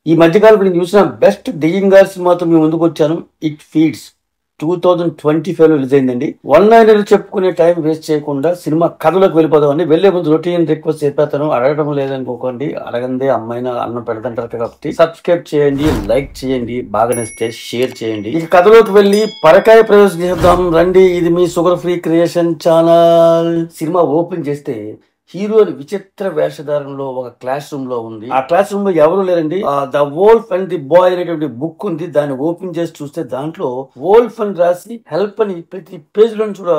ఈ మధ్యకాలంలో నేను చూసిన బెస్ట్ దెయ్యం గారి సినిమాతో మీ ముందుకు వచ్చాను. ఇట్ ఫీడ్స్ 2025లో రిలీజ్ అయిందండి. వన్ లైనర్ చెప్పుకునే టైం వేస్ట్ చేయకుండా సినిమా కథలోకి వెళ్ళిపోదామని వెళ్లే ముందు రొటీన్ రిక్వెస్ట్ చెప్పేస్తాను. అడగడం లేదనుకోకండి, అడగందే అమ్మాయినా అన్నం పెడతంటారు కాబట్టి సబ్స్క్రైబ్ చేయండి, లైక్ చేయండి, బాగా నచ్చితే షేర్ చేయండి. ఇక కథలోకి వెళ్ళి పరకాయ ప్రవేశం చేద్దాం రండి. ఇది మీ sugar free creation channel. Cinema open చేస్తే హీరోని విచిత్ర వేషధారంలో ఒక క్లాస్ రూమ్ లో ఉంది. ఆ క్లాస్ రూమ్ లో ఎవరు లేరండి. The wolf and the bye అనేటువంటి బుక్ ఉంది. దాన్ని ఓపెన్ చేసి చూస్తే దాంట్లో వోల్ఫ్ అని రాసి హెల్ప్ అని ప్రతి పేజ్ లో కూడా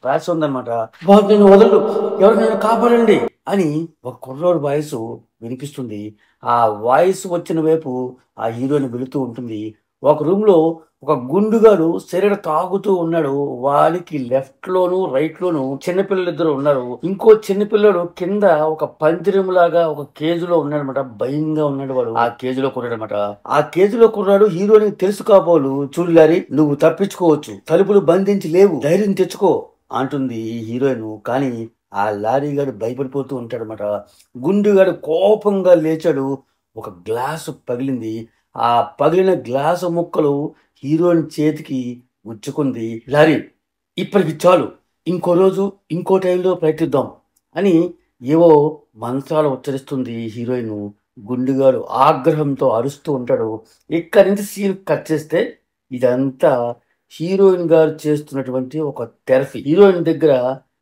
రాసి ఉందన్నమాట. బాబు నేను వదలడు, ఎవరు నన్ను కాపాడండి అని ఒక కుర్రోడు వాయిస్ వినిపిస్తుంది. ఆ వాయిస్ వచ్చిన వైపు ఆ హీరోని వెళుతూ ఉంటుంది. ఒక రూమ్ లో ఒక గుండుగాడు సిగరెట్ తాగుతూ ఉన్నాడు. వాడికి లెఫ్ట్ లోను రైట్ లోను చిన్నపిల్లలు ఇద్దరు ఉన్నారు. ఇంకో చిన్నపిల్లడు కింద ఒక పందిరం లాగా ఒక కేజీలో ఉన్నాడు అనమాట. భయంగా ఉన్నాడు వాడు. ఆ కేజీలో కుర్రాడు అనమాట. ఆ కేజీలో కుర్రాడు హీరోని తెలుసు కాబోలు, చూడు గారి నువ్వు తప్పించుకోవచ్చు, తలుపులు బంధించి లేవు, ధైర్యం తెచ్చుకో అంటుంది ఈ హీరోయిన్. కానీ ఆ లారీగాడు భయపడిపోతూ ఉంటాడు అనమాట. గుండుగాడు కోపంగా లేచాడు. ఒక గ్లాసు పగిలింది. ఆ పగిలిన గ్లాసు ముక్కలు హీరోయిన్ చేతికి గుచ్చుకుంది. లారీ ఇప్పటికి చాలు, ఇంకో రోజు ఇంకో టైంలో ప్రయత్నిద్దాం అని ఏవో మంత్రాలు ఉచ్చరిస్తుంది హీరోయిన్. గుండుగాడు ఆగ్రహంతో అరుస్తూ ఉంటాడు. ఇక్కడి నుంచి సీన్ కట్ చేస్తే ఇదంతా హీరోయిన్ గారు చేస్తున్నటువంటి ఒక థెరపీ. హీరోయిన్ దగ్గర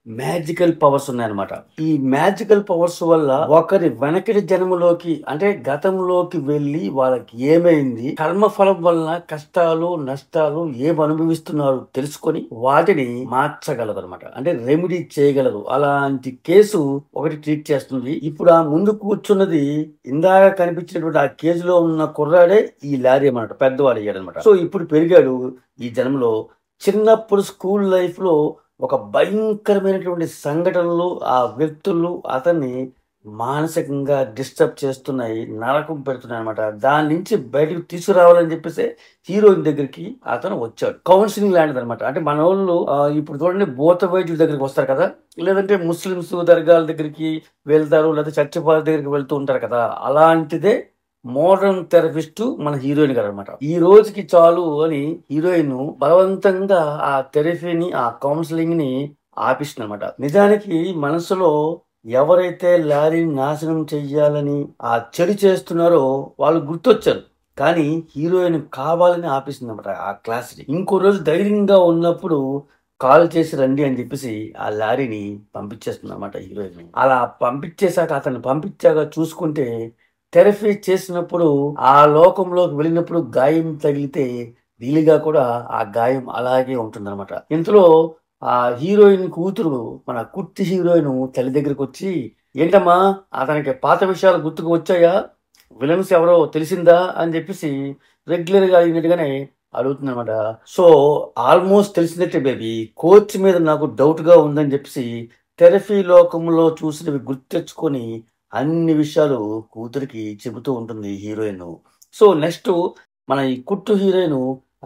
మ్యాజికల్ పవర్స్ ఉన్నాయన్నమాట. ఈ మ్యాజికల్ పవర్స్ వల్ల ఒకరి వెనకటి జన్మలోకి అంటే గతంలోకి వెళ్ళి వాళ్ళకి ఏమైంది, కర్మఫలం వలన కష్టాలు నష్టాలు ఏం అనుభవిస్తున్నారు తెలుసుకొని వాటిని మార్చగలదు అనమాట. అంటే రెమెడీ చేయగలదు. అలాంటి కేసు ఒకటి ట్రీట్ చేస్తుంది. ఇప్పుడు ఆ ముందు కూర్చున్నది ఇందాక కనిపించినటువంటి ఆ కేసులో ఉన్న కుర్రాడే ఈ లారీ అన్నమాట. పెద్దవాడు అయ్యాడు అనమాట. సో ఇప్పుడు పెరిగాడు ఈ జన్మలో. చిన్నప్పుడు స్కూల్ లైఫ్ లో ఒక భయంకరమైనటువంటి సంఘటనలు ఆ వ్యక్తులు అతన్ని మానసికంగా డిస్టర్బ్ చేస్తున్నాయి, నరకం పెడుతున్నాయి అనమాట. దాని నుంచి బయటకు తీసుకురావాలని చెప్పేసి హీరోయిన్ దగ్గరికి అతను వచ్చాడు. కౌన్సిలింగ్ లాంటిది అనమాట. అంటే మన వాళ్ళు ఇప్పుడు చూడండి భూత వైద్యుల దగ్గరికి వస్తారు కదా, లేదంటే ముస్లిమ్స్ దర్గాల దగ్గరికి వెళ్తారు, లేకపోతే చర్చిపాల దగ్గరికి వెళ్తూ ఉంటారు కదా, అలాంటిదే మోడర్న్ థెరపిస్ట్ మన హీరోయిన్ గారు అనమాట. ఈ రోజుకి చాలు అని హీరోయిన్ బలవంతంగా ఆ థెరపీని ఆ కౌన్సిలింగ్ ని ఆపిస్తుంది అనమాట. నిజానికి మనసులో ఎవరైతే లారీని నాశనం చెయ్యాలని ఆ చెడు చేస్తున్నారో వాళ్ళు గుర్తొచ్చారు. కానీ హీరోయిన్ కావాలని ఆపిస్తుంది అనమాట ఆ క్లాస్ ని. ఇంకో రోజు ధైర్యంగా ఉన్నప్పుడు కాల్ చేసి రండి అని చెప్పేసి ఆ లారీని పంపించేస్తుంది అనమాట హీరోయిన్. అలా పంపించేశాక అతన్ని పంపించాక చూసుకుంటే థెరపీ చేసినప్పుడు ఆ లోకంలోకి వెళ్ళినప్పుడు గాయం తగిలితే వీలుగా కూడా ఆ గాయం అలాగే ఉంటుందన్నమాట. ఇంతలో ఆ హీరోయిన్ కూతురు మన కుర్తి హీరోయిన్ తల్లి దగ్గరికి వచ్చి, ఏంటమ్మా అతనికి పాత విషయాలు గుర్తుకు వచ్చాయా, విలన్స్ ఎవరో తెలిసిందా అని చెప్పేసి రెగ్యులర్ గా అడిగినట్టుగానే అడుగుతుంది అనమాట. సో ఆల్మోస్ట్ తెలిసినట్టే బేబీ, కోచ్ మీద నాకు డౌట్ గా ఉందని చెప్పేసి థెరపీ లోకంలో చూసినవి గుర్తు తెచ్చుకొని అన్ని విషయాలు కూతురికి చెబుతూ ఉంటుంది హీరోయిన్. సో నెక్స్ట్ మన ఈ కుట్టు హీరోయిన్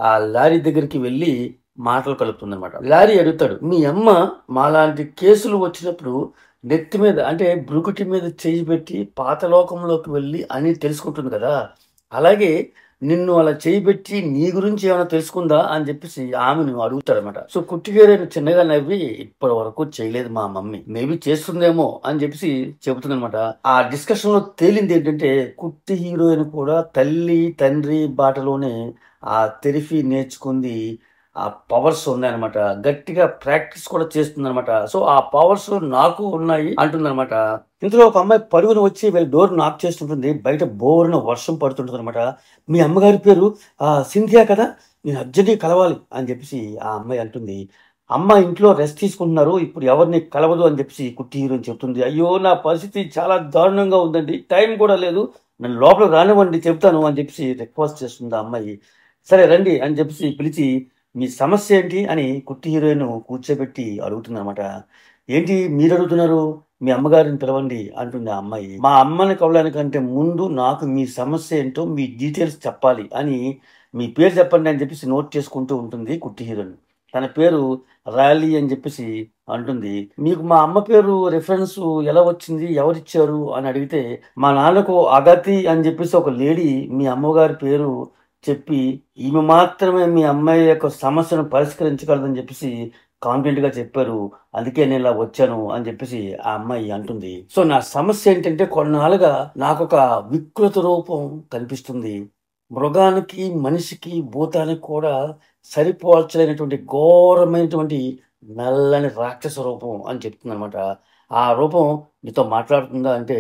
ఆ లారీ దగ్గరికి వెళ్ళి మాటలు కలుపుతుంది అనమాట. లారీ అడుగుతాడు, మీ అమ్మ మాలాంటి కేసులు వచ్చినప్పుడు నెత్తి మీద అంటే బ్రుకుటి మీద చేయి పెట్టి పాతలోకంలోకి వెళ్ళి అని తెలుసుకుంటుంది కదా, అలాగే నిన్ను అలా చేయబెట్టి నీ గురించి ఏమైనా తెలుసుకుందా అని చెప్పేసి ఆమెను అడుగుతాడనమాట. సో కుట్టిగారైన చిన్నగా నవ్వి, ఇప్పటి వరకు చేయలేదు మా మమ్మీ, మేబీ చేస్తుందేమో అని చెప్పేసి చెబుతుంది అనమాట. ఆ డిస్కషన్ లో తేలింది ఏంటంటే కుట్టి హీరోయిన్ కూడా తల్లి తండ్రి బాటలోనే ఆ థెరపీ నేర్చుకుంది. ఆ పవర్స్ ఉన్నాయన్నమాట. గట్టిగా ప్రాక్టీస్ కూడా చేస్తుంది అనమాట. సో ఆ పవర్స్ నాకు ఉన్నాయి అంటుంది అనమాట. ఇందులో ఒక అమ్మాయి పరుగున వచ్చి వీళ్ళ డోర్ నాక్ చేస్తుంటుంది. బయట బోరున వర్షం పడుతుంటుంది అనమాట. మీ అమ్మగారి పేరు సింధియా కదా, నేను అర్జెంట్గా కలవాలి అని చెప్పేసి ఆ అమ్మాయి అంటుంది. అమ్మ ఇంట్లో రెస్ట్ తీసుకుంటున్నారు, ఇప్పుడు ఎవరిని కలవదు అని చెప్పేసి కుట్టి హీరోయిన్ చెప్తుంది. అయ్యో నా పరిస్థితి చాలా దారుణంగా ఉందండి, టైం కూడా లేదు, నన్ను లోపలికి రానివ్వండి చెప్తాను అని చెప్పేసి రిక్వెస్ట్ చేస్తుంది ఆ అమ్మాయి. సరే రండి అని చెప్పేసి పిలిచి మీ సమస్య ఏంటి అని కుట్టి హీరోయిన్ కూర్చోబెట్టి అడుగుతుంది అనమాట. ఏంటి మీరు అడుగుతున్నారు, మీ అమ్మగారిని పిలవండి అంటుంది ఆ అమ్మాయి. మా అమ్మని కలవడానికంటే ముందు నాకు మీ సమస్య ఏంటో మీ డీటెయిల్స్ చెప్పాలి అని, మీ పేరు చెప్పండి అని చెప్పేసి నోట్ చేసుకుంటూ ఉంటుంది కుట్టి హీరోయిన్. తన పేరు ర్యాలీ అని చెప్పేసి అంటుంది. మీకు మా అమ్మ పేరు రిఫరెన్స్ ఎలా వచ్చింది, ఎవరిచ్చారు అని అడిగితే, మా నాన్నకు అగతి అని చెప్పేసి ఒక లేడీ మీ అమ్మగారి పేరు చెప్పి, ఈమె మాత్రమే మీ అమ్మాయి యొక్క సమస్యను పరిష్కరించగలదని చెప్పేసి కాన్ఫిడెంట్ గా చెప్పారు. అందుకే నేను ఇలా వచ్చాను అని చెప్పేసి ఆ అమ్మాయి అంటుంది. సో నా సమస్య ఏంటంటే, కొన్నాళ్ళుగా నాకు ఒక వికృత రూపం కనిపిస్తుంది. మృగానికి, మనిషికి, భూతానికి కూడా సరిపోల్చలేనటువంటి ఘోరమైనటువంటి నల్లని రాక్షస రూపం అని చెప్తుందనమాట. ఆ రూపం నీతో మాట్లాడుతుందా అంటే,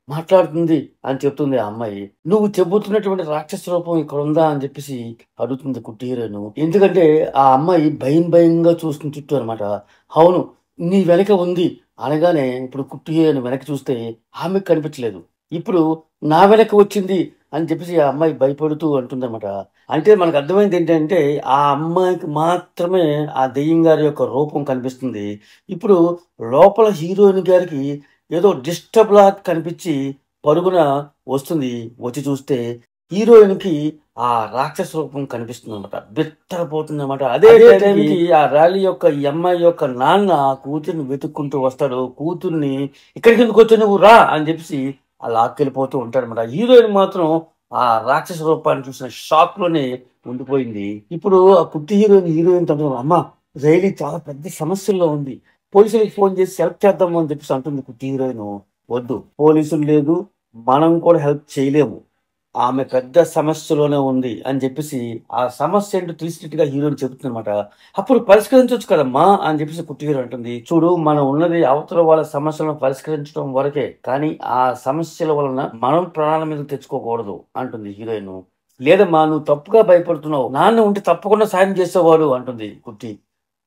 మాట్లాడుతుంది అని చెప్తుంది ఆ అమ్మాయి. నువ్వు చెబుతున్నటువంటి రాక్షస రూపం ఇక్కడ ఉందా అని చెప్పేసి అడుగుతుంది కుట్టి హీరోయిన్. ఎందుకంటే ఆ అమ్మాయి భయంగా చూస్తుంది చుట్టూ అనమాట. అవును, నీ వెనక ఉంది అనగానే ఇప్పుడు కుట్టి హీరోయిన్ వెనక చూస్తే ఆమెకు కనిపించలేదు. ఇప్పుడు నా వెనక వచ్చింది అని చెప్పేసి ఆ అమ్మాయి భయపడుతూ అంటుందన్నమాట. అంటే మనకు అర్థమైంది ఏంటంటే, ఆ అమ్మాయికి మాత్రమే ఆ దెయ్యం గారి యొక్క రూపం కనిపిస్తుంది. ఇప్పుడు లోపల హీరోయిన్ గారికి ఏదో డిస్టర్బ్ లా కనిపించి పరుగున వస్తుంది. వచ్చి చూస్తే హీరోయిన్ కి ఆ రాక్షస రూపం కనిపిస్తుంది అనమాట. బిత్తరపోతుంది అనమాట. అదే టైంకి ఆ ర్యాలీ యొక్క ఈ అమ్మాయి యొక్క నాన్న కూతుర్ని వెతుక్కుంటూ వస్తాడు. కూతుర్ని ఇక్కడికి ఎందుకు వచ్చి నువ్వు రా అని చెప్పేసి ఆ లాక్కెళ్ళిపోతూ ఉంటాడు అనమాట. హీరోయిన్ మాత్రం ఆ రాక్షస రూపాన్ని చూసిన షాక్ లోనే ఉండిపోయింది. ఇప్పుడు ఆ కుట్టి హీరోయిన్ తన అమ్మ రైలీ చాలా పెద్ద సమస్యల్లో ఉంది, పోలీసులకు ఫోన్ చేసి హెల్ప్ చేద్దాము అని చెప్పేసి అంటుంది కుట్టి హీరోయిన్. వద్దు, పోలీసులు లేదు, మనం కూడా హెల్ప్ చేయలేము, ఆమె పెద్ద సమస్యలోనే ఉంది అని చెప్పేసి ఆ సమస్య ఏంటో తెలిసినట్టుగా హీరోయిన్ చెబుతుందన్నమాట. అప్పుడు పరిష్కరించవచ్చు కదమ్మా అని చెప్పేసి కుట్టి హీరో అంటుంది. చూడు, మనం ఉన్నది అవతల వాళ్ళ సమస్యలను పరిష్కరించడం వరకే, కానీ ఆ సమస్యల వలన మనం ప్రాణాల మీద తెచ్చుకోకూడదు అంటుంది హీరోయిన్. లేదమ్మా, నువ్వు తప్పుగా భయపడుతున్నావు, నాన్న ఉంటే తప్పకుండా సాయం చేసేవాడు అంటుంది కుట్టి.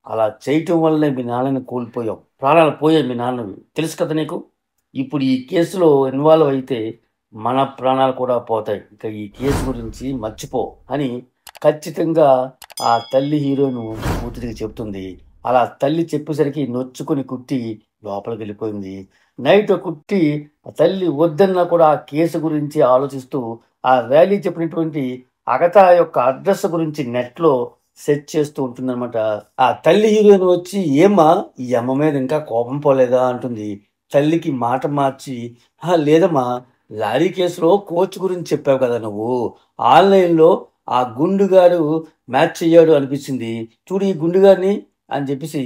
అలా చేయటం వల్లనే మీ నాన్నని కోల్పోయావు, ప్రాణాలు పోయాయి మీ నాన్నవి, తెలుసు కదా నీకు. ఇప్పుడు ఈ కేసులో ఇన్వాల్వ్ అయితే మన ప్రాణాలు కూడా పోతాయి, ఇక ఈ కేసు గురించి మర్చిపో అని ఖచ్చితంగా ఆ తల్లి హీరోను కూతురికి చెప్తుంది. అలా తల్లి చెప్పేసరికి నొచ్చుకుని కుట్టి లోపలికి వెళ్ళిపోయింది. నైట్ కుట్టి ఆ తల్లి వద్దన్నా కూడా ఆ కేసు గురించి ఆలోచిస్తూ ఆ ర్యాలీ చెప్పినటువంటి అగతా యొక్క అడ్రస్ గురించి నెట్లో సెర్చ్ చేస్తూ ఉంటుందన్నమాట. ఆ తల్లి హీరోయిన్ వచ్చి, ఏమ్మా ఈ అమ్మ మీద ఇంకా కోపం పోలేదా అంటుంది. తల్లికి మాట మార్చి, లేదమ్మా, లారీ కేసులో కోచ్ గురించి చెప్పావు కదా నువ్వు, ఆన్లైన్లో ఆ గుండుగాడు మ్యాచ్ చెయ్యాడు అనిపించింది, చూడు ఈ గుండుగాడిని అని చెప్పేసి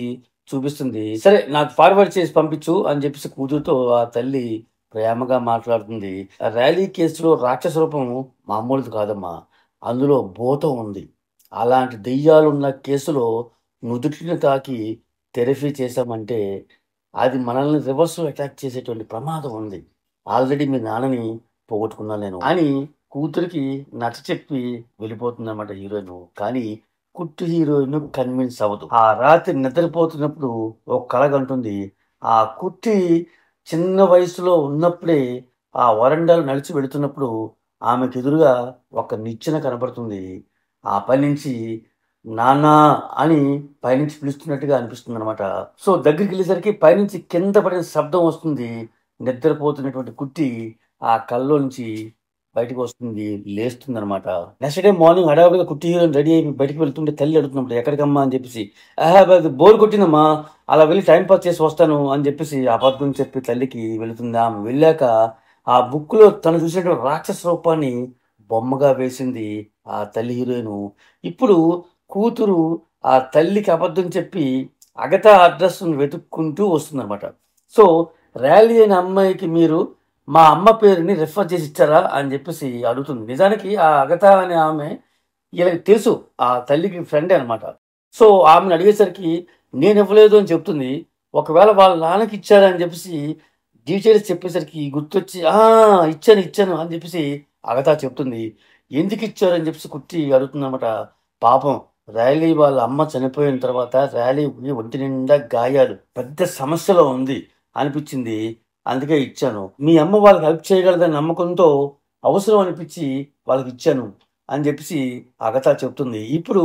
చూపిస్తుంది. సరే నాకు ఫార్వర్డ్ చేసి పంపించు అని చెప్పేసి కూతురుతో ఆ తల్లి ప్రేమగా మాట్లాడుతుంది. ఆ ర్యాలీ కేసులో రాక్షస రూపం మామూలుది కాదమ్మా, అందులో భూతం ఉంది. అలాంటి దెయ్యాలున్న కేసులో నుదుటిని తాకి థెరపీ చేశామంటే అది మనల్ని రివర్స్లో అటాక్ చేసేటువంటి ప్రమాదం ఉంది. ఆల్రెడీ మీ నాన్నని పోగొట్టుకున్నాను నేను అని కూతురికి నచ్చ చెప్పి వెళ్ళిపోతుందన్నమాట హీరోయిన్. కానీ కుట్టి హీరోయిన్ కన్విన్స్ అవ్వదు. ఆ రాత్రి నిద్రపోతున్నప్పుడు ఒక కల కంటుంది. ఆ కుట్టి చిన్న వయసులో ఉన్నప్పుడే ఆ వరండాలు నడిచి వెళుతున్నప్పుడు ఆమెకు ఎదురుగా ఒక నిచ్చెన కనబడుతుంది. ఆ పై నుంచి నానా అని పైనుంచి పిలుస్తున్నట్టుగా అనిపిస్తుంది అనమాట. సో దగ్గరికి వెళ్ళేసరికి పైనుంచి కింద పడిన శబ్దం వస్తుంది. నిద్రపోతున్నటువంటి కుట్టి ఆ కల్లో నుంచి బయటకు వస్తుంది, లేస్తుంది అనమాట. నెక్స్ట్ డే మార్నింగ్ హడావుడిగా కుట్టి హీరోయిన్ రెడీ అయిపోయి బయటకు వెళ్తుంటే తల్లి అడుగుతున్నప్పుడు ఎక్కడికమ్మా అని చెప్పేసి, బోర్ కొట్టిందమ్మా, అలా వెళ్ళి టైం పాస్ చేసి వస్తాను అని చెప్పేసి అబద్ధం చెప్పి తల్లికి వెళుతుంది. ఆమె వెళ్ళాక ఆ బుక్ లో తను చూసినటువంటి రాక్షస రూపాన్ని బొమ్మగా వేసింది ఆ తల్లి హీరోయిన్. ఇప్పుడు కూతురు ఆ తల్లికి అబద్ధం చెప్పి అగతా అడ్రస్ వెతుక్కుంటూ వస్తుందన్నమాట. సో ర్యాలీ అయిన అమ్మాయికి మీరు మా అమ్మ పేరుని రిఫర్ చేసి ఇచ్చారా అని చెప్పేసి అడుగుతుంది. నిజానికి ఆ అగతా అనే ఆమె వీళ్ళకి తెలుసు, ఆ తల్లికి ఫ్రెండే అనమాట. సో ఆమెను అడిగేసరికి నేను ఇవ్వలేదు అని చెప్తుంది. ఒకవేళ వాళ్ళ నాన్నకి ఇచ్చారని చెప్పేసి డీటెయిల్స్ చెప్పేసరికి గుర్తొచ్చి ఇచ్చాను అని చెప్పేసి అగతా చెప్తుంది. ఎందుకు ఇచ్చారని చెప్పేసి కుట్టి అడుగుతుంది అనమాట. పాపం ర్యాలీ వాళ్ళ అమ్మ చనిపోయిన తర్వాత ర్యాలీ ఒంటి నిండా గాయాలు, పెద్ద సమస్యలో ఉంది అనిపించింది, అందుకే ఇచ్చాను. మీ అమ్మ వాళ్ళకి హెల్ప్ చేయగలదని నమ్మకంతో అవసరం అనిపించి వాళ్ళకి ఇచ్చాను అని చెప్పేసి అగతా చెప్తుంది. ఇప్పుడు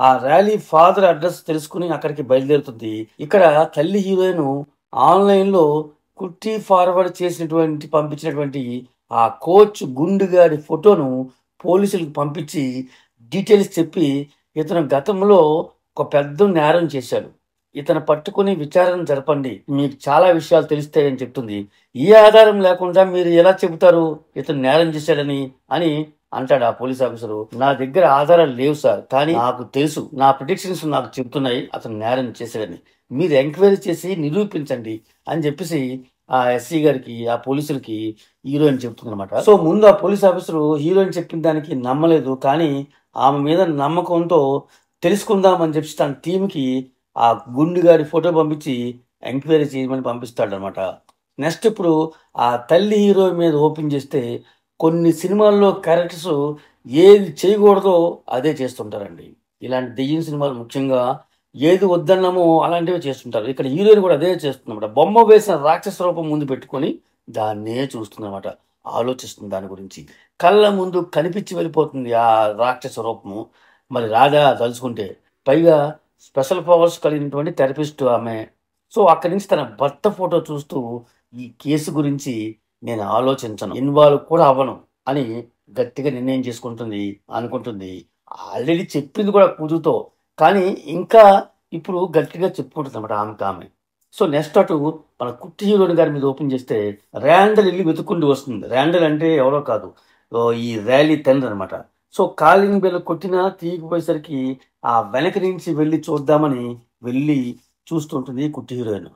ఆ ర్యాలీ ఫాదర్ అడ్రస్ తెలుసుకుని అక్కడికి బయలుదేరుతుంది. ఇక్కడ తల్లి హీరోయిన్ ఆన్లైన్లో కుట్టి ఫార్వర్డ్ పంపించినటువంటి ఆ కోచ్ గుండుగాడి ఫోటోను పోలీసులకు పంపించి డీటెయిల్స్ చెప్పి, ఇతను గతంలో ఒక పెద్ద నేరం చేశాడు, ఇతను పట్టుకుని విచారణ జరపండి, మీకు చాలా విషయాలు తెలుస్తాయని చెప్తుంది. ఈ ఆధారం లేకుండా మీరు ఎలా చెబుతారు ఇతను నేరం చేశాడని అని అంటాడు ఆ పోలీస్ ఆఫీసరు. నా దగ్గర ఆధారాలు లేవు సార్, కానీ నాకు తెలుసు, నా ప్రిడిక్షన్స్ నాకు చెప్తున్నాయి అతను నేరం చేశాడని. మీరు ఎంక్వైరీ చేసి నిరూపించండి అని చెప్పేసి ఆ ఎస్సీ గారికి, ఆ పోలీసులకి హీరోయిన్ చెప్తుంది అనమాట. సో ముందు ఆ పోలీస్ ఆఫీసరు హీరోయిన్ చెప్పిన దానికి నమ్మలేదు, కానీ ఆమె మీద నమ్మకంతో తెలుసుకుందామని చెప్పి తన టీంకి ఆ గుండుగాడి ఫోటో పంపించి ఎంక్వైరీ చేయమని పంపిస్తాడు అనమాట. నెక్స్ట్ ఇప్పుడు ఆ తల్లి హీరో మీద ఓపెన్ చేస్తే కొన్ని సినిమాల్లో క్యారెక్టర్స్ ఏది చేయకూడదో అదే చేస్తుంటారండి. ఇలాంటి దెయ్యం సినిమాలు ముఖ్యంగా ఏది వద్దన్నామో అలాంటివి చేస్తుంటారు. ఇక్కడ హీరోయిన్ కూడా అదే చేస్తుందన్నమాట. బొమ్మ వేసిన రాక్షస రూపం ముందు పెట్టుకొని దాన్నే చూస్తుందన్నమాట, ఆలోచిస్తుంది దాని గురించి. కళ్ళ ముందు కనిపించి వెళ్ళిపోతుంది ఆ రాక్షస రూపము. మరి రాధా తలుచుకుంటే, పైగా స్పెషల్ పవర్స్ కలిగినటువంటి థెరపిస్ట్ ఆమె. సో అక్కడి నుంచి తన భర్త ఫోటో చూస్తూ ఈ కేసు గురించి నేను ఆలోచించను, ఇన్వాల్వ్ కూడా అవ్వను అని గట్టిగా నిర్ణయం చేసుకుంటుంది, అనుకుంటుంది. ఆల్రెడీ చెప్పింది కూడా కూతురుతో, కానీ ఇంకా ఇప్పుడు గట్టిగా చెప్పుకుంటుంది అనమాట ఆమెకు ఆమె. సో నెక్స్ట్ అటు మన కుట్టి హీరోయిన్ గారి మీద ఓపెన్ చేస్తే ర్యాండల్ ఇల్లు వెతుక్కుంటూ వస్తుంది. ర్యాండల్ అంటే ఎవరో కాదు, ఈ ర్యాలీ తండ్రి అనమాట. సో కాలింగ్ బెల్ కొట్టినా తీయకపోయేసరికి ఆ వెనక నుంచి వెళ్ళి చూద్దామని వెళ్ళి చూస్తుంటుంది కుట్టి హీరోయిన్.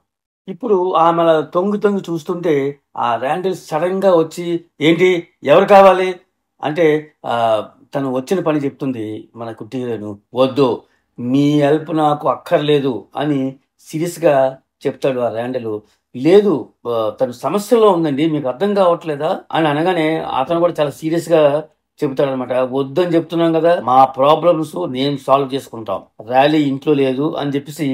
ఇప్పుడు ఆమె అలా తొంగి తొంగి చూస్తుంటే ఆ ర్యాండిల్ సడన్ గా వచ్చి, ఏంటి ఎవరు కావాలి అంటే తను వచ్చిన పని చెప్తుంది మన కుట్టి హీరోయిన్. వద్దు, మీ హెల్ప్ నాకు అక్కర్లేదు అని సీరియస్ గా చెప్తాడు ఆ ర్యాండిల్. లేదు, తను సమస్యలో ఉందండి, మీకు అర్థం కావట్లేదా అని అనగానే అతను కూడా చాలా సీరియస్ గా చెబుతాడు అనమాట. వద్దని చెప్తున్నాం కదా, మా ప్రాబ్లమ్స్ నేను సాల్వ్ చేసుకుంటాం, ర్యాలీ ఇంట్లో లేదు అని చెప్పేసి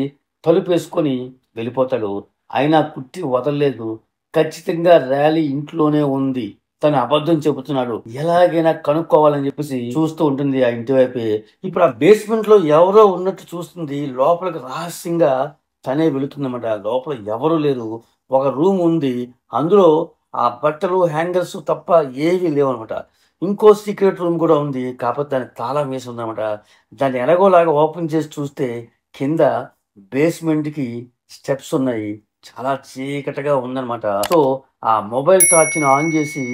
తలుపు వేసుకొని వెళ్ళిపోతాడు. అయినా కుట్టి వదలలేదు, ఖచ్చితంగా ర్యాలీ ఇంట్లోనే ఉంది, తను అబద్ధం చెబుతున్నాడు, ఎలాగైనా కనుక్కోవాలని చెప్పేసి చూస్తూ ఉంటుంది ఆ ఇంటి వైపే. ఇప్పుడు ఆ బేస్మెంట్ లో ఎవరో ఉన్నట్టు చూస్తుంది, లోపలికి రహస్యంగా తనే వెళుతుందన్నమాట. లోపల ఎవరు లేరు, ఒక రూమ్ ఉంది, అందులో ఆ బట్టలు హ్యాంగర్స్ తప్ప ఏవి లేవన్నమాట. ఇంకో సీక్రెట్ రూమ్ కూడా ఉంది, కాకపోతే దానికి తాళం వేసి ఉందన్నమాట. దాన్ని ఎలాగోలాగా ఓపెన్ చేసి చూస్తే కింద బేస్మెంట్ కి స్టెప్స్ ఉన్నాయి, చాలా చీకటిగా ఉందన్నమాట. సో ఆ మొబైల్ టార్చ్ ని ఆన్ చేసి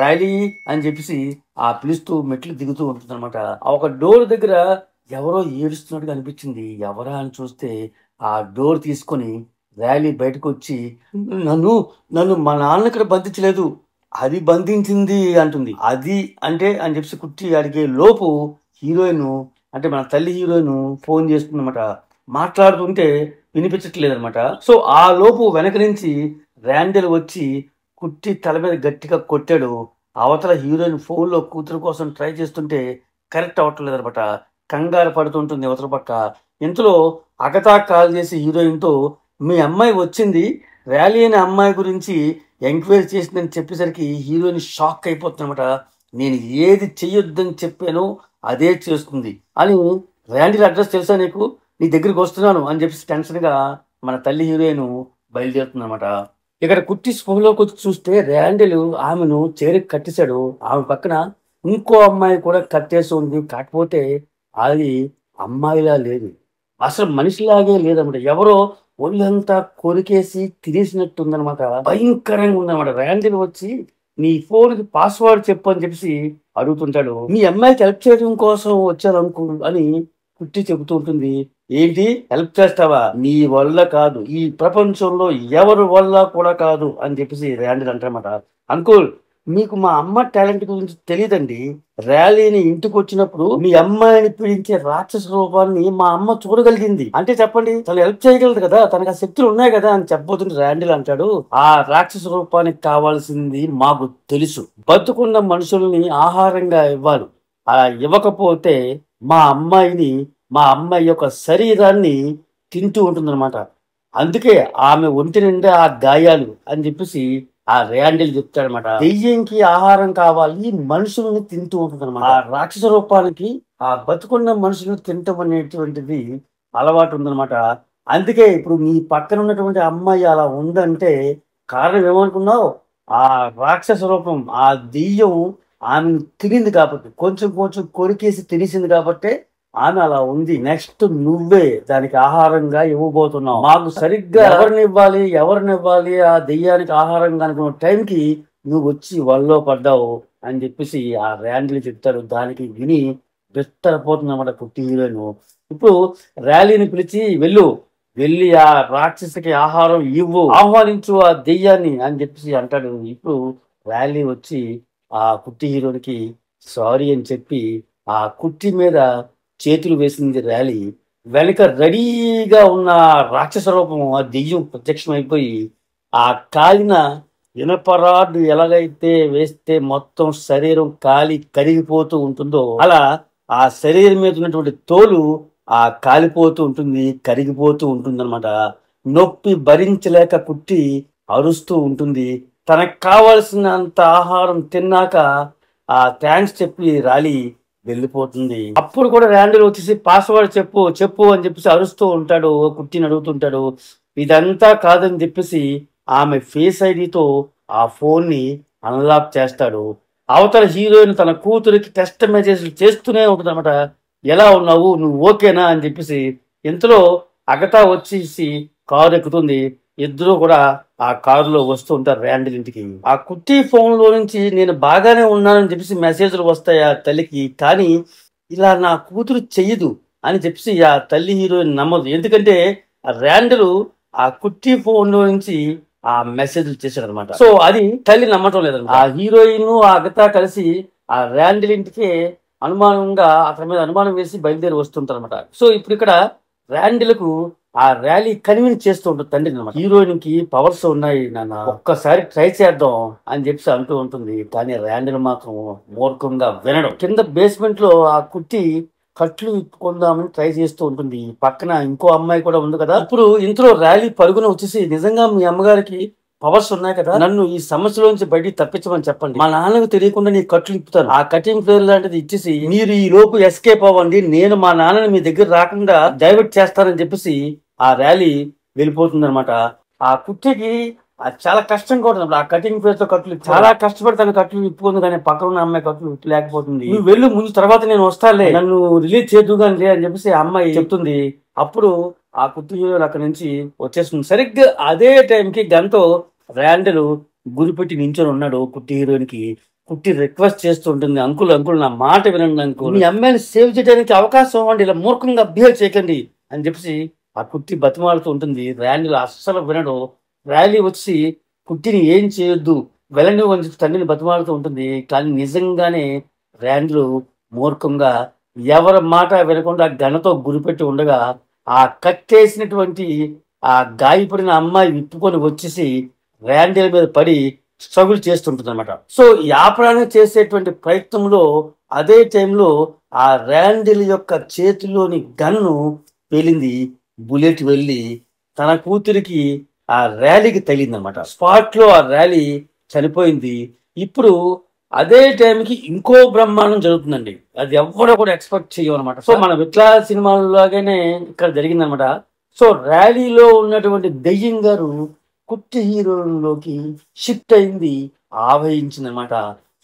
ర్యాలీ అని చెప్పేసి ఆ పిలుస్తూ మెట్లు దిగుతూ ఉంటుంది అనమాట. ఒక డోర్ దగ్గర ఎవరో ఏడుస్తున్నట్టుగా అనిపించింది. ఎవరా అని చూస్తే ఆ డోర్ తీసుకొని ర్యాలీ బయటకు వచ్చి, నన్ను నన్ను మా నాన్న ఇక్కడ బంధించలేదు, అది బంధించింది అంటుంది. అది అంటే అని చెప్పి కుట్టి అడిగే లోపు హీరోయిన్ అంటే మన తల్లి హీరోయిన్ ఫోన్ చేస్తుందన్నమాట. మాట్లాడుతుంటే వినిపించట్లేదు అనమాట. సో ఆ లోపు వెనక నుంచి ర్యాండల్ వచ్చి కుట్టి తల మీద గట్టిగా కొట్టాడు. అవతల హీరోయిన్ ఫోన్లో కూతురు కోసం ట్రై చేస్తుంటే కరెక్ట్ అవ్వట్లేదు అనమాట. కంగారు పడుతుంటుంది అవతల పక్క. ఇంతలో అగతా కాల్ చేసి హీరోయిన్తో, మీ అమ్మాయి వచ్చింది, ర్యాలీ అనే అమ్మాయి గురించి ఎంక్వైరీ చేసిందని చెప్పేసరికి హీరోయిన్ షాక్ అయిపోతుందన్నమాట. నేను ఏది చెయ్యొద్దని చెప్పానో అదే చేస్తుంది అని. ర్యాండల్ అడ్రస్ తెలుసా నీకు, నీ దగ్గరికి వస్తున్నాను అని చెప్పేసి టెన్షన్ గా మన తల్లి హీరోయిన్ బయలుదేరుతుంది అనమాట. ఇక్కడ కుట్టి స్పృహలోకి వచ్చి చూస్తే ర్యాండల్ ఆమెను చేరికి కట్టేశాడు. ఆమె పక్కన ఇంకో అమ్మాయి కూడా కట్టేసి ఉంది, కాకపోతే అది అమ్మాయిలా లేదు, అసలు మనిషిలాగే లేదన్నమాట. ఎవరో ఒళ్ళంతా కొరికేసి తినేసినట్టు ఉందన్నమాట. భయంకరంగా ఉందన్నమాట. ర్యాండల్ వచ్చి నీ ఫోన్ కి పాస్వర్డ్ చెప్పు అని చెప్పేసి అడుగుతుంటాడు. మీ అమ్మాయికి హెల్ప్ చేయడం కోసం వచ్చారు అనుకో అని కుట్టి చెబుతూ ఉంటుంది. ఏంటి హెల్ప్ చేస్తావా, నీ వల్ల కాదు, ఈ ప్రపంచంలో ఎవరి వల్ల కూడా కాదు అని చెప్పేసి ర్యాండల్ అంటారన్నమాట. అంకుల్, మీకు మా అమ్మ టాలెంట్ గురించి తెలియదండి. ర్యాలీని ఇంటికి వచ్చినప్పుడు మీ అమ్మాయిని పీడించే రాక్షస రూపాన్ని మా అమ్మ చూడగలిగింది అంటే చెప్పండి, తను హెల్ప్ చేయగలదు కదా, తనకు ఆ శక్తులు ఉన్నాయి కదా అని చెప్పబోతుంటే ర్యాండల్ అంటాడు, ఆ రాక్షస రూపానికి కావాల్సింది మాకు తెలుసు, బతుకున్న మనుషుల్ని ఆహారంగా ఇవ్వాలి, అలా ఇవ్వకపోతే మా అమ్మాయి యొక్క శరీరాన్ని తింటూ ఉంటుందన్నమాట. అందుకే ఆమె ఒంటి నిండా ఆ గాయాలు అని చెప్పేసి ఆ ర్యాండల్ చెప్తాడనమాట. దెయ్యంకి ఆహారం కావాలి, మనుషుల్ని తింటూ ఉంటుంది అనమాట. ఆ రాక్షస రూపానికి ఆ బతుకున్న మనుషులను తింటం అనేటువంటిది అలవాటు ఉందన్నమాట. అందుకే ఇప్పుడు మీ పక్కన ఉన్నటువంటి అమ్మాయి అలా ఉందంటే కారణం ఏమనుకున్నావు, ఆ రాక్షస రూపం, ఆ దెయ్యం ఆమెను తినింది కాబట్టి, కొంచెం కొంచెం కొరికేసి తినేసింది కాబట్టి ఆమె అలా ఉంది. నెక్స్ట్ నువ్వే దానికి ఆహారంగా ఇవ్వబోతున్నావు. మాకు సరిగ్గా ఎవరినివ్వాలి ఆ దెయ్యానికి ఆహారంగా అనుకున్న టైంకి నువ్వు వచ్చి వల్లో పడ్డావు అని చెప్పేసి ఆ ర్యాండీలు చెప్తాడు. దానికి విని బెత్తరపోతుంది అన్నమాట కుట్టి హీరోయిన్. ఇప్పుడు ర్యాలీని పిలిచి వెళ్ళి ఆ రాక్షసికి ఆహారం ఇవ్వు, ఆహ్వానించు ఆ దెయ్యాన్ని అని చెప్పేసి అంటాడు. ఇప్పుడు ర్యాలీ వచ్చి ఆ కుట్టి హీరోనికి సారీ అని చెప్పి ఆ కుట్టి మీద చేతులు వేసింది ర్యాలీ. వెనక రెడీగా ఉన్న రాక్షస రూపం ఆ దెయ్యం ప్రత్యక్షమైపోయి ఆ కాలిన ఇనపరాడు ఎలాగైతే వేస్తే మొత్తం శరీరం కాలి కరిగిపోతూ ఉంటుందో అలా ఆ శరీరం మీద ఉన్నటువంటి తోలు ఆ కాలిపోతూ ఉంటుంది, కరిగిపోతూ ఉంటుంది అనమాట. నొప్పి భరించలేక కుట్టి అరుస్తూ ఉంటుంది. తనకు కావలసినంత ఆహారం తిన్నాక ఆ థ్యాంక్స్ చెప్పి ర్యాలీ వెళ్ళిపోతుంది. అప్పుడు కూడా ర్యాండల్ వచ్చేసి పాస్వర్డ్ చెప్పు అని చెప్పేసి అరుస్తూ ఉంటాడు, కుట్టిని అడుగుతుంటాడు. ఇదంతా కాదని చెప్పేసి ఆమె ఫేస్ ఐడితో ఆ ఫోన్ ని అన్లాక్ చేస్తాడు. అవతల హీరోయిన్ తన కూతురికి టెస్ట్ మెసేజ్లు చేస్తూనే ఉంటుంది అనమాట. ఎలా ఉన్నావు, నువ్వు ఓకేనా అని చెప్పేసి. ఇంతలో అగతా వచ్చేసి కారు ఎక్కుతుంది. ఇద్దరు కూడా ఆ కారులో వస్తూ ఉంటారు ర్యాండల్ ఇంటికి. ఆ కుట్టి ఫోన్ లో నుంచి నేను బాగానే ఉన్నానని చెప్పేసి మెసేజ్లు వస్తాయి ఆ తల్లికి. కానీ ఇలా నా కూతురు చెయ్యదు అని చెప్పేసి ఆ తల్లి హీరోయిన్ నమ్మదు. ఎందుకంటే ఆ ర్యాండల్ ఆ కుట్టి ఫోన్ లో నుంచి ఆ మెసేజ్లు చేశాడు అనమాట. సో అది తల్లి నమ్మటం లేదన్నమాట. ఆ హీరోయిన్ ఆ అగతా కలిసి ఆ ర్యాండల్ ఇంటికి అనుమానంగా అతని మీద అనుమానం వేసి బయలుదేరి వస్తుంటారు అనమాట. సో ఇప్పుడు ఇక్కడ ర్యాండల్కు ఆ ర్యాలీ కన్విన్స్ చేస్తూ ఉంటుంది తండ్రిని అనమాట. హీరోయిన్ కి పవర్స్ ఉన్నాయి నాన్న, ఒక్కసారి ట్రై చేద్దాం అని చెప్పి అంటూ ఉంటుంది. కానీ ర్యాండల్ మాత్రం మూర్ఖంగా వినడం. కింద బేస్మెంట్ లో ఆ కుట్టి కట్లు ఇప్పుకుందామని ట్రై చేస్తూ ఉంటుంది. పక్కన ఇంకో అమ్మాయి కూడా ఉంది కదా. ఇప్పుడు ఇంట్లో ర్యాలీ పరుగున వచ్చేసి, నిజంగా మీ అమ్మగారికి పవర్స్ ఉన్నాయి కదా, నన్ను ఈ సమస్యలోంచి బయటికి తప్పించమని చెప్పండి. మా నాన్నకు తెలియకుండా నీ కట్లు ఇప్పుతాను. ఆ కటింగ్ ప్లేయర్ లాంటిది ఇచ్చేసి మీరు ఈ లోపు ఎస్కేప్ అవ్వండి, నేను మా నాన్నని మీ దగ్గర రాకుండా డైవర్ట్ చేస్తానని చెప్పేసి ఆ ర్యాలీ వెళ్ళిపోతుంది అనమాట. ఆ కుట్టికి చాలా కష్టంగా ఉంటుంది. ఆ కటింగ్ ప్లేస్ తో కట్లు చాలా కష్టపడి తన కట్లు విప్పుకుంది. కానీ పక్కన ఉన్న అమ్మాయి కట్లు విప్పలేకపోతుంది. నువ్వు వెళ్ళు ముందు, తర్వాత నేను వస్తాలే, నన్ను రిలీజ్ చేద్దు కానీ లే అని చెప్పేసి ఆ అమ్మాయి చెప్తుంది. అప్పుడు ఆ కుట్టి హీరో అక్కడి నుంచి వచ్చేస్తుంది. సరిగ్గా అదే టైంకి గంతో ర్యాండల్ గురిపెట్టి నించొని ఉన్నాడు కుట్టి హీరోయిన్ కి. కుట్టి రిక్వెస్ట్ చేస్తూ ఉంటుంది, అంకుల్ నా మాట వినండి అంకుల్, మీ అమ్మాయిని సేవ్ చేయడానికి అవకాశం ఇవ్వండి, ఇలా మూర్ఖంగా బిహేవ్ చేయకండి అని చెప్పేసి ఆ కుట్టి బతిమాలుతూ ఉంటుంది. ర్యాండల్ అస్సలు వినడు. ర్యాలీ వచ్చి కుట్టిని ఏం చేయొద్దు, వెళ్ళని అని చెప్పి తండ్రిని బతిమాలుతూ ఉంటుంది. కానీ నిజంగానే ర్యాండల్ మూర్ఖంగా ఎవరి మాట వినకుండా గనతో గురిపెట్టి ఉండగా ఆ కట్టేసినటువంటి ఆ గాయపడిన అమ్మాయి విప్పుకొని వచ్చేసి ర్యాండల్ మీద పడి స్ట్రగుల్ చేస్తుంటుంది అనమాట. సో ఈ ఆపరాన్ని చేసేటువంటి ప్రయత్నంలో అదే టైంలో ఆ ర్యాండల్ యొక్క చేతిలోని గన్ను పేలింది. బుల్లెట్ వెళ్ళి తన కూతురికి ఆ ర్యాలీకి తగిలింది అనమాట. స్పాట్ లో ఆ ర్యాలీ చనిపోయింది. ఇప్పుడు అదే టైంకి ఇంకో బ్రహ్మాండం జరుగుతుందండి. అది ఎవరు కూడా ఎక్స్పెక్ట్ చేయమన్నమాట. సో మన విట్లా సినిమాలాగానే ఇక్కడ జరిగిందనమాట. సో ర్యాలీలో ఉన్నటువంటి దెయ్యం గారు కుట్టి హీరోలోకి షిఫ్ట్ అయింది, ఆవహించింది అనమాట.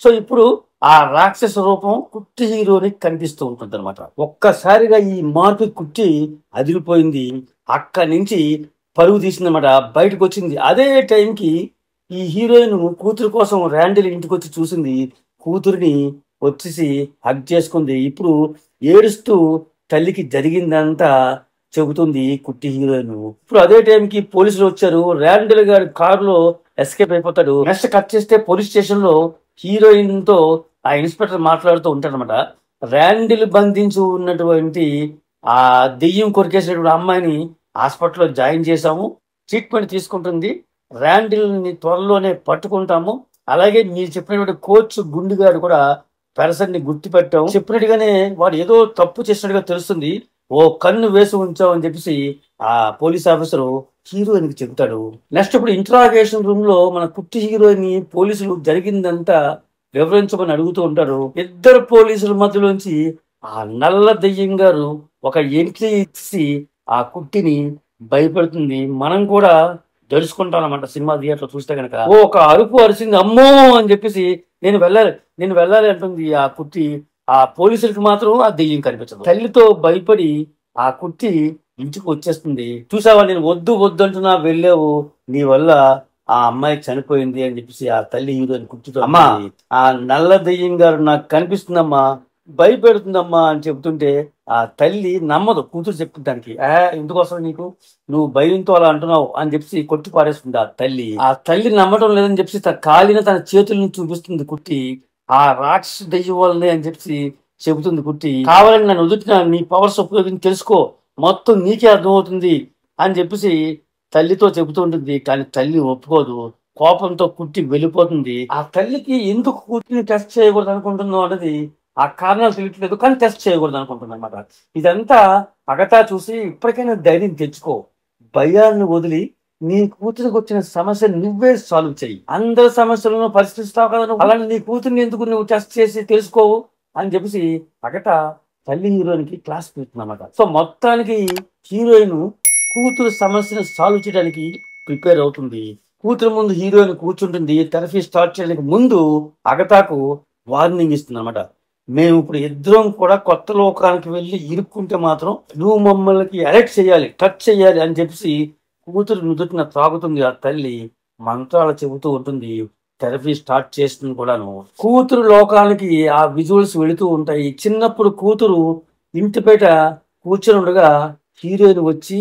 సో ఇప్పుడు ఆ రాక్షస రూపం కుట్టి హీరోని కనిపిస్తూ ఉంటుంది అనమాట. ఒక్కసారిగా ఈ మార్పు కుట్టి అదిరిపోయింది. అక్కడి నుంచి పరుగు తీసిందనమాట, బయటకు వచ్చింది. అదే టైంకి ఈ హీరోయిన్ కూతురు కోసం ర్యాండల్ ఇంటికి వచ్చి చూసింది. కూతురిని వచ్చేసి హగ్ చేసుకుంది. ఇప్పుడు ఏడుస్తూ తల్లికి జరిగిందంతా చెబుతుంది కుట్టి హీరోయిన్. ఇప్పుడు అదే టైంకి పోలీసులు వచ్చారు. ర్యాండల్ గారి కారులో ఎస్కేప్ అయిపోతాడు. నెక్స్ట్ కట్ చేస్తే పోలీస్ స్టేషన్ లో హీరోయిన్ తో ఆ ఇన్స్పెక్టర్ మాట్లాడుతూ ఉంటాడనమాట. ర్యాండల్ బంధించి ఉన్నటువంటి ఆ దెయ్యం కొరికేసినటువంటి అమ్మాయిని హాస్పిటల్లో జాయిన్ చేశాము, ట్రీట్మెంట్ తీసుకుంటుంది. ర్యాండల్ ని త్వరలోనే పట్టుకుంటాము. అలాగే మీరు చెప్పినటువంటి కోచ్ గుండుగాడు కూడా పెరసన్ ని గుర్తుపెట్టాము. చెప్పినట్టుగానే వాడు ఏదో తప్పు చేసినట్టుగా తెలుస్తుంది, ఓ కన్ను వేసి ఉంచావు అని చెప్పేసి ఆ పోలీస్ ఆఫీసర్ హీరోయిన్ కి చెబుతాడు. నెక్స్ట్ ఇప్పుడు ఇంట్రాగేషన్ రూమ్ లో మన కుట్టి హీరోయిన్ పోలీసులు జరిగిందంతా వివరించమని అడుగుతూ ఉంటారు. ఇద్దరు పోలీసుల మధ్యలోంచి ఆ నల్ల దెయ్యం గారు ఒక ఎంట్రీ ఇచ్చి ఆ కుట్టిని భయపెడుతుంది. మనం కూడా తెలుసుకుంటాం అన్నమాట సినిమా థియేటర్ లో చూస్తే కనుక. ఒక అరుపు అరిసింది, అమ్మో అని చెప్పేసి నేను వెళ్ళాలి అంటుంది ఆ కుట్టి. ఆ పోలీసులకి మాత్రం ఆ దెయ్యం కనిపించదు. తల్లితో భయపడి ఆ కుట్టి ఇంటికి వచ్చేస్తుంది. చూసావా, నేను వద్దు వద్దు అంటున్నా వెళ్ళావు, నీ వల్ల ఆ అమ్మాయి చనిపోయింది అని చెప్పేసి ఆ తల్లి హీరోని కుర్చీతో, అమ్మా ఆ నల్ల దెయ్యం గారు నాకు కనిపిస్తుందమ్మా, భయపెడుతుందమ్మా అని చెప్తుంటే ఆ తల్లి నమ్మదు కూతురు చెప్తుంటానికి. ఎందుకోసం నీకు, నువ్వు భయంతో అలా అంటున్నావు అని చెప్పి కొట్టి పారేస్తుంది ఆ తల్లి. ఆ తల్లి నమ్మటం లేదని చెప్పి తన కాలిన తన చేతులను చూపిస్తుంది కుట్టి. ఆ రాక్షస దెయ్యం వల్లనే అని చెప్పి చెబుతుంది కుట్టి. కావాలని నన్ను వదులుతున్నా, నీ పవర్స్ ఉపయోగించి తెలుసుకో, మొత్తం నీకే అర్థమవుతుంది అని చెప్పేసి తల్లితో చెబుతూ ఉంటుంది. కానీ తల్లి ఒప్పుకోదు, కోపంతో కుట్టి వెళ్ళిపోతుంది. ఆ తల్లికి ఎందుకు కూతురిని టెస్ట్ చేయకూడదు అనుకుంటుందో అన్నది ఆ కారణాలు తెలియట్లేదు, కానీ టెస్ట్ చేయకూడదు అనుకుంటుంది అనమాట. ఇదంతా అగతా చూసి ఇప్పటికైనా ధైర్యం తెచ్చుకో, భయాన్ని వదిలి నీ కూతురికి వచ్చిన సమస్య నువ్వే సాల్వ్ చెయ్యి, అందరి సమస్యలను పరిష్కరిస్తావు కదా నువ్వు, అలానే నీ కూతురిని ఎందుకు నువ్వు టెస్ట్ చేసి తెలుసుకోవు అని చెప్పేసి అగట తల్లి హీరోయిన్కి క్లాస్ పెడుతుందన్నమాట. సో మొత్తానికి హీరోయిన్ కూతురు సమస్యను సాల్వ్ చేయడానికి ప్రిపేర్ అవుతుంది. కూతురు ముందు హీరోయిన్ కూర్చుంటుంది. థెరపీ స్టార్ట్ చేయడానికి ముందు అగతాకు వార్నింగ్ ఇస్తుంది అనమాట. మేము ఇప్పుడు ఇద్దరం కూడా కొత్త లోకానికి వెళ్ళి ఇరుక్కుంటే మాత్రం నువ్వు మమ్మల్ని అరెక్ట్ చేయాలి, టచ్ చేయాలి అని చెప్పేసి కూతురు నుదుటిన త్రాగుతుంది. ఆ తల్లి మంత్రాలు చెబుతూ ఉంటుంది. థెరపీ స్టార్ట్ చేస్తుంది కూడాను. కూతురు లోకానికి ఆ విజువల్స్ వెళుతూ ఉంటాయి. చిన్నప్పుడు కూతురు ఇంటి బయట కూర్చొని ఉండగా హీరోయిన్ వచ్చి,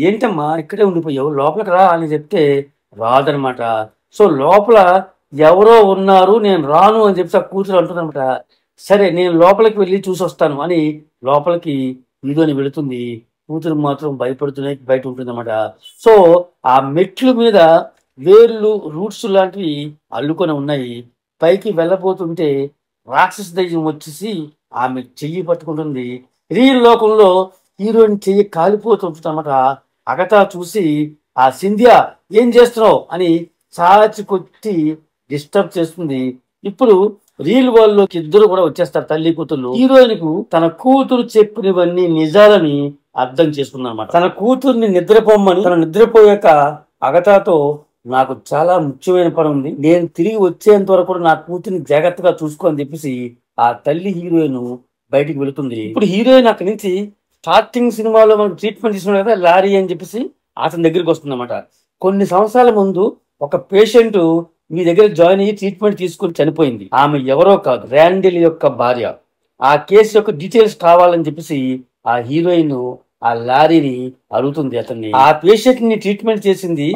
ఏంటమ్మా ఇక్కడే ఉండిపోయావు, లోపలికి రా అని చెప్తే రాదనమాట. సో లోపల ఎవరో ఉన్నారు, నేను రాను అని చెప్పి ఆ కూతురు అంటుందన్నమాట. సరే నేను లోపలికి వెళ్ళి చూసి వస్తాను అని లోపలికి హీరోయిన్ వెళుతుంది. కూతురు మాత్రం భయపడుతూనే బయట ఉంటుంది అనమాట. సో ఆ మెట్లు మీద వేర్లు రూట్స్ లాంటివి అల్లుకొని ఉన్నాయి. పైకి వెళ్ళబోతుంటే రాక్షస దయ్యం వచ్చేసి ఆమె చెయ్యి పట్టుకుంటుంది. రియల్ లోకంలో హీరోయిన్ చెయ్యి కాలిపోతుంటుంది అనమాట. అగతా చూసి ఆ సింధ్యా ఏం చేస్తున్నావు అని చాచి కొట్టి డిస్టర్బ్ చేస్తుంది. ఇప్పుడు రియల్ వరల్డ్ లోకి ఇద్దరు కూడా వచ్చేస్తారు, తల్లి కూతురు. హీరోయిన్ కు తన కూతురు చెప్పినవన్నీ నిజాలని అర్థం చేసుకుంది అనమాట. తన కూతుర్ని నిద్రపోమ్మని, తన నిద్రపోయాక అగతాతో నాకు చాలా ముఖ్యమైన పని ఉంది, నేను తిరిగి వచ్చేంత వరకు కూడా నా కూతుర్ని జాగ్రత్తగా చూసుకో అని చెప్పేసి ఆ తల్లి హీరోయిన్ బయటికి వెళుతుంది. ఇప్పుడు హీరోయిన్ అక్కడి నుంచి స్టార్టింగ్ సినిమాలో మనకు ట్రీట్మెంట్ తీసుకున్నాడు కదా లారీ అని చెప్పేసి అతని దగ్గరికి వస్తుంది అనమాట. కొన్ని సంవత్సరాల ముందు ఒక పేషెంట్ మీ దగ్గర జాయిన్ అయ్యి ట్రీట్మెంట్ తీసుకుని చనిపోయింది. ఆమె ఎవరో కాదు, ర్యాండిల్ యొక్క భార్య. ఆ కేసు యొక్క డీటెయిల్స్ కావాలని చెప్పేసి ఆ హీరోయిన్ ఆ లారీని అడుగుతుంది అతన్ని. ఆ పేషెంట్ ని ట్రీట్మెంట్ చేసింది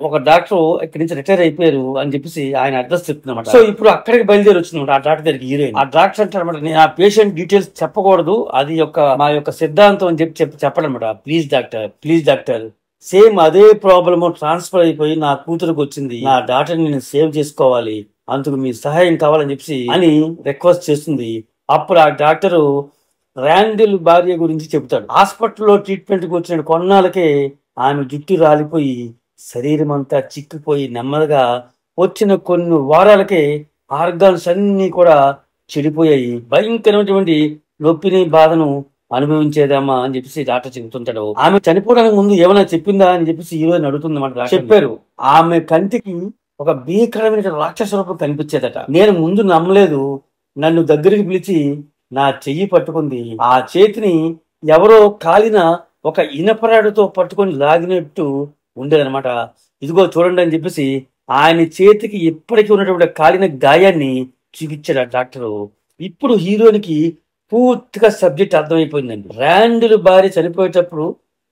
ఒక డాక్టర్ ఇక్కడి నుంచి రిటైర్ అయిపోయారు అని చెప్పేసి ఆయన అడ్రస్ చెప్తున్నమాట. సో ఇప్పుడు అక్కడికి బయలుదేరి వచ్చిందన్నమాట ఆ డాక్టర్ దగ్గరికి హీరోయిన్. ఆ డాక్టర్ అంటారనమాట, నేను ఆ పేషెంట్ డీటెయిల్స్ చెప్పకూడదు, అది మా యొక్క సిద్ధాంతం అని చెప్పడనమాట. Please doctor, please doctor, same అదే ప్రాబ్లమ్ ట్రాన్స్ఫర్ అయిపోయి నా కూతురుకు వచ్చింది, నా డాక్టర్ని నేను సేవ్ చేసుకోవాలి, అందుకు మీ సహాయం కావాలని చెప్పి అని రిక్వెస్ట్ చేస్తుంది. అప్పుడు ఆ డాక్టరు ర్యాండిల్ భార్య గురించి చెబుతాడు. హాస్పిటల్లో ట్రీట్మెంట్ కి వచ్చిన కొన్నాళ్ళకే ఆమె జుట్టు రాలిపోయి శరీరం అంతా చిక్కిపోయి నెమ్మదిగా వచ్చిన కొన్ని వారాలకే ఆర్గాన్స్ అన్ని కూడా చెడిపోయాయి. భయంకరమైనటువంటి నొప్పిని బాధను అనుభవించేదమ్మా అని చెప్పేసి డాక్టర్ చెబుతుంటాడు. ఆమె చనిపోవడానికి ముందు ఏమైనా చెప్పిందా అని చెప్పేసి హీరోయిన్ అడుగుతుంది అన్నమాట. చెప్పారు, ఆమె కంటికి ఒక భీకరమైన రాక్షస రూపం కనిపించేదట. నేను ముందు నమ్మలేదు, నన్ను దగ్గరికి పిలిచి నా చెయ్యి పట్టుకుంది, ఆ చేతిని ఎవరో కాలిన ఒక ఇనపరాడుతో పట్టుకొని లాగినట్టు ఉండేదన్నమాట. ఇదిగో చూడండి అని చెప్పేసి ఆయన చేతికి ఇప్పటికీ ఉన్నటువంటి కాలిన గాయాన్ని చూపించాడు ఆ డాక్టరు. ఇప్పుడు హీరోయిన్ కి పూర్తిగా సబ్జెక్ట్ అర్థమైపోయిందండి. ర్యాండిల్ భార్య చనిపోయేటప్పుడు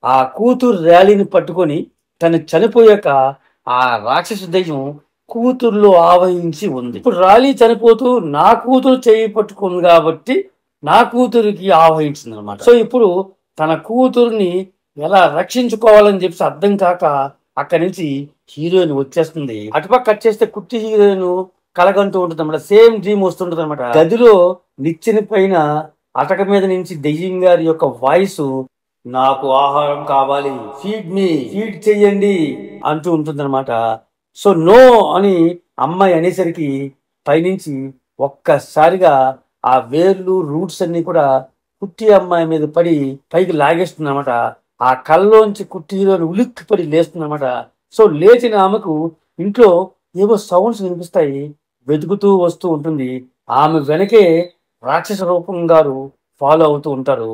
ఆ కూతురు ర్యాలీని పట్టుకొని తను చనిపోయాక ఆ రాక్షస దయ్యం కూతురులో ఆవహించి ఉంది. ఇప్పుడు రాలీ చనిపోతూ నా కూతురు చేయి పట్టుకుంది కాబట్టి నా కూతురికి ఆవహించింది అనమాట. సో ఇప్పుడు తన కూతురుని ఎలా రక్షించుకోవాలని చెప్పి అర్థం కాక అక్కడి నుంచి హీరోయిన్ వచ్చేస్తుంది. అటుపక్క కట్ చేస్తే కుట్టి హీరోయిన్ కలగంటూ ఉంటుంది అనమాట. సేమ్ డ్రీమ్ వస్తుంటది అనమాట. గదిలో నిచ్చెన పైన అటక మీద నుంచి దెయ్యం గారి యొక్క వాయిస్, నాకు ఆహారం కావాలి, ఫీడ్ చెయ్యండి అంటూ ఉంటుంది అనమాట. సో నో అని అమ్మాయి అనేసరికి పైనుంచి ఒక్కసారిగా ఆ వేర్లు రూట్స్ అన్ని కూడా కుట్టి అమ్మాయి మీద పడి పైకి లాగేస్తుంది అనమాట. ఆ కళ్ళలోంచి కుట్టి హీరోని ఉలిక్కి పడి లేస్తుంది అనమాట. సో లేచిన ఆమెకు ఇంట్లో ఏవో సౌండ్స్ వినిపిస్తాయి, వెతుకుతూ వస్తూ ఉంటుంది. ఆమె వెనకే రాక్షస రూపం గారు ఫాలో అవుతూ ఉంటారు.